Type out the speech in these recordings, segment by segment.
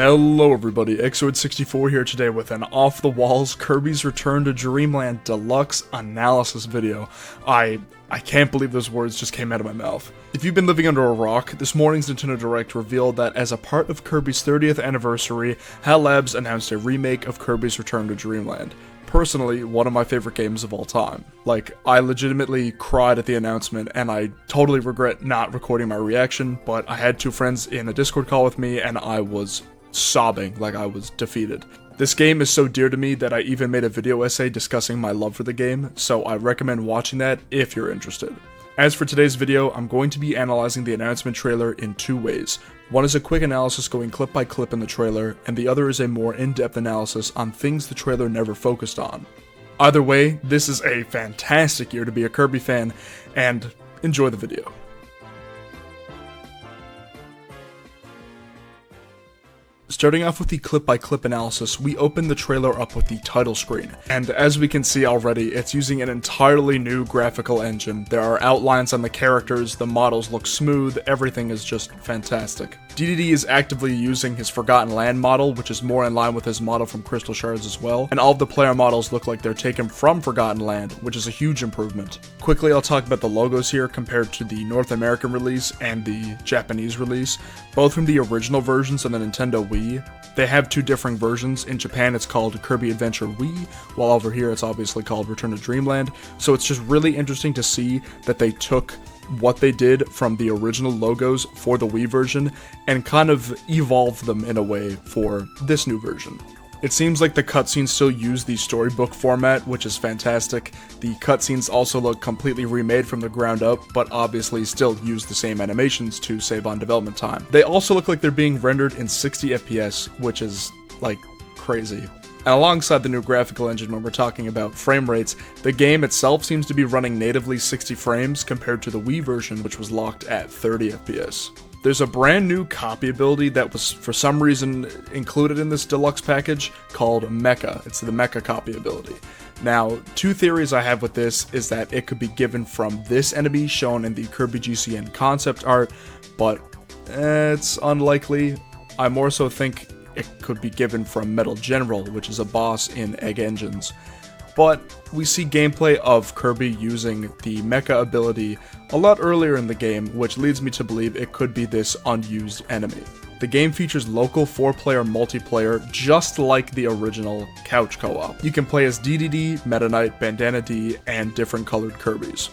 Hello everybody, Exoid64 here today with an off-the-walls Kirby's Return to Dreamland Deluxe analysis video. I can't believe those words just came out of my mouth. If you've been living under a rock, this morning's Nintendo Direct revealed that as a part of Kirby's 30th anniversary, HAL Labs announced a remake of Kirby's Return to Dreamland. Personally, one of my favorite games of all time. Like, I legitimately cried at the announcement, and I totally regret not recording my reaction, but I had two friends in a Discord call with me, and I was sobbing like I was defeated. This game is so dear to me that I even made a video essay discussing my love for the game, so I recommend watching that if you're interested. As for today's video, I'm going to be analyzing the announcement trailer in two ways. One is a quick analysis going clip by clip in the trailer, and the other is a more in-depth analysis on things the trailer never focused on. Either way, this is a fantastic year to be a Kirby fan, and enjoy the video. Starting off with the clip-by-clip analysis, we open the trailer up with the title screen, and as we can see already, it's using an entirely new graphical engine. There are outlines on the characters, the models look smooth, everything is just fantastic. DDD is actively using his Forgotten Land model, which is more in line with his model from Crystal Shards as well, and all of the player models look like they're taken from Forgotten Land, which is a huge improvement. Quickly, I'll talk about the logos here compared to the North American release and the Japanese release, both from the original versions on the Nintendo Wii. They have two different versions. In Japan it's called Kirby Adventure Wii, while over here it's obviously called Return to Dreamland, so it's just really interesting to see that they took what they did from the original logos for the Wii version and kind of evolved them in a way for this new version. It seems like the cutscenes still use the storybook format, which is fantastic. The cutscenes also look completely remade from the ground up, but obviously still use the same animations to save on development time. They also look like they're being rendered in 60 FPS, which is, like, crazy. And alongside the new graphical engine, when we're talking about frame rates, the game itself seems to be running natively 60 frames compared to the Wii version, which was locked at 30 FPS. There's a brand new copy ability that was for some reason included in this deluxe package called Mecha. It's the Mecha copy ability. Now, two theories I have with this is that it could be given from this enemy shown in the Kirby GCN concept art, but it's unlikely. I more so think it could be given from Metal General, which is a boss in Egg Engines. But we see gameplay of Kirby using the Mecha ability a lot earlier in the game, which leads me to believe it could be this unused enemy. The game features local 4-player multiplayer just like the original couch co-op. You can play as DDD, Meta Knight, Bandana D, and different colored Kirbys.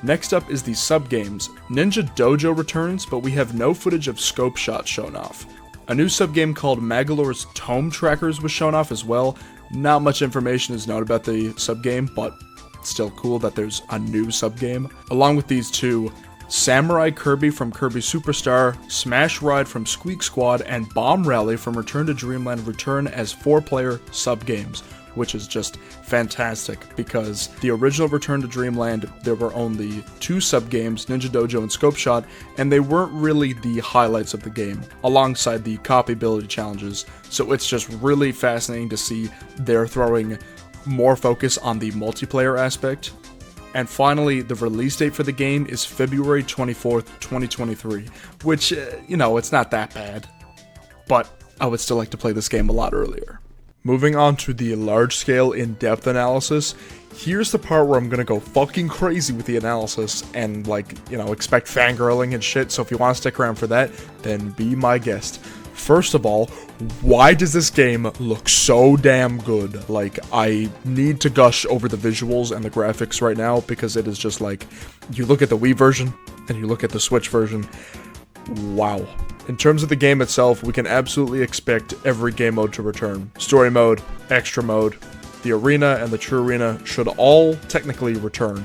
Next up is the sub-games. Ninja Dojo returns, but we have no footage of scope shots shown off. A new sub-game called Magolor's Tome Trackers was shown off as well. Not much information is known about the sub-game, but it's still cool that there's a new sub-game. Along with these two, Samurai Kirby from Kirby Superstar, Smash Ride from Squeak Squad, and Bomb Rally from Return to Dreamland return as 4-player sub-games, which is just fantastic because the original Return to Dreamland, there were only two sub-games, Ninja Dojo and Scope Shot, and they weren't really the highlights of the game, alongside the copy ability challenges, so it's just really fascinating to see they're throwing more focus on the multiplayer aspect. And finally, the release date for the game is February 24th, 2023, which, it's not that bad, but I would still like to play this game a lot earlier. Moving on to the large-scale in-depth analysis, here's the part where I'm gonna go fucking crazy with the analysis and, expect fangirling and shit, so if you want to stick around for that, then be my guest. First of all, why does this game look so damn good? Like, I need to gush over the visuals and the graphics right now, because it is just like, you look at the Wii version, and you look at the Switch version, wow. In terms of the game itself, we can absolutely expect every game mode to return. Story mode, extra mode, the arena, and the true arena should all technically return.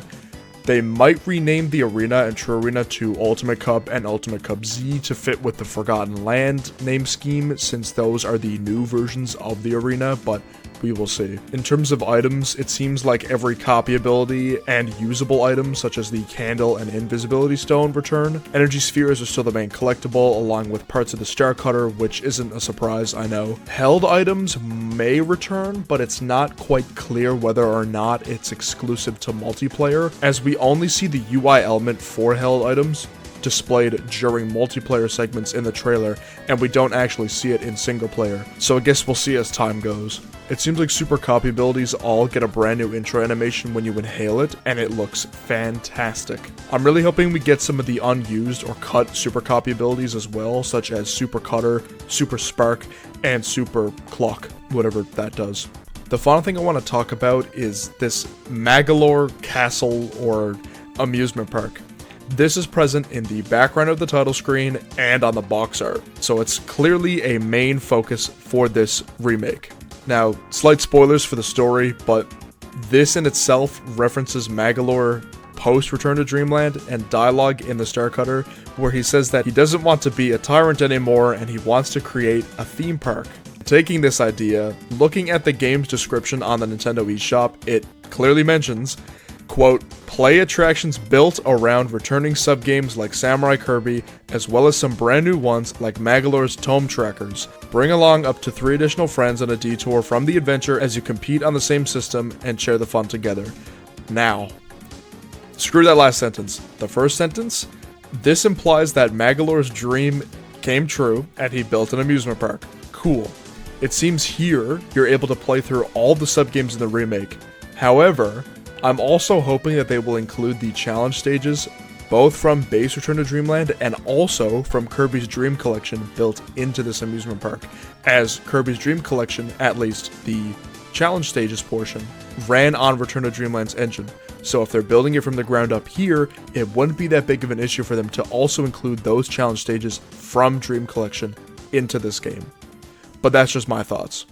They might rename the arena and true arena to Ultimate Cup and Ultimate Cup Z to fit with the Forgotten Land name scheme, since those are the new versions of the arena, but we will see. In terms of items, it seems like every copy ability and usable items such as the Candle and Invisibility Stone return. Energy Spheres are still the main collectible, along with parts of the Star Cutter, which isn't a surprise, I know. Held items may return, but it's not quite clear whether or not it's exclusive to multiplayer, as we only see the UI element for held items. displayed during multiplayer segments in the trailer, and we don't actually see it in single player, so I guess we'll see as time goes. It seems like super copy abilities all get a brand new intro animation when you inhale it, and it looks fantastic. I'm really hoping we get some of the unused or cut super copy abilities as well, such as Super Cutter, Super Spark, and Super Clock, whatever that does. The final thing I want to talk about is this Magolor Castle or amusement park. This is present in the background of the title screen and on the box art, so it's clearly a main focus for this remake. Now, slight spoilers for the story, but this in itself references Magolor post Return to Dreamland and dialogue in the Star Cutter where he says that he doesn't want to be a tyrant anymore and he wants to create a theme park. Taking this idea, looking at the game's description on the Nintendo eShop, it clearly mentions, quote, play attractions built around returning sub-games like Samurai Kirby, as well as some brand new ones like Magolor's Tome Trackers. Bring along up to 3 additional friends on a detour from the adventure as you compete on the same system and share the fun together. Now, screw that last sentence. The first sentence, this implies that Magolor's dream came true and he built an amusement park. Cool. It seems here you're able to play through all the sub-games in the remake. However, I'm also hoping that they will include the challenge stages, both from base Return to Dreamland and also from Kirby's Dream Collection built into this amusement park, as Kirby's Dream Collection, at least the challenge stages portion, ran on Return to Dreamland's engine. So if they're building it from the ground up here, it wouldn't be that big of an issue for them to also include those challenge stages from Dream Collection into this game. But that's just my thoughts.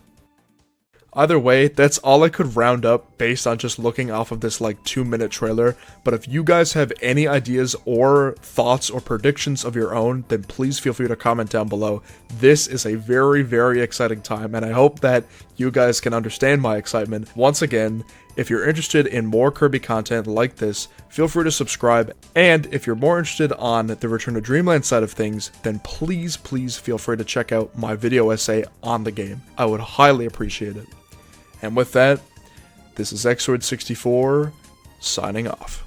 Either way, that's all I could round up based on just looking off of this like 2-minute trailer, but if you guys have any ideas or thoughts or predictions of your own, then please feel free to comment down below. This is a very, very exciting time, and I hope that you guys can understand my excitement. Once again, if you're interested in more Kirby content like this, feel free to subscribe, and if you're more interested on the Return to Dreamland side of things, then please feel free to check out my video essay on the game. I would highly appreciate it. And with that, this is Xroid64, signing off.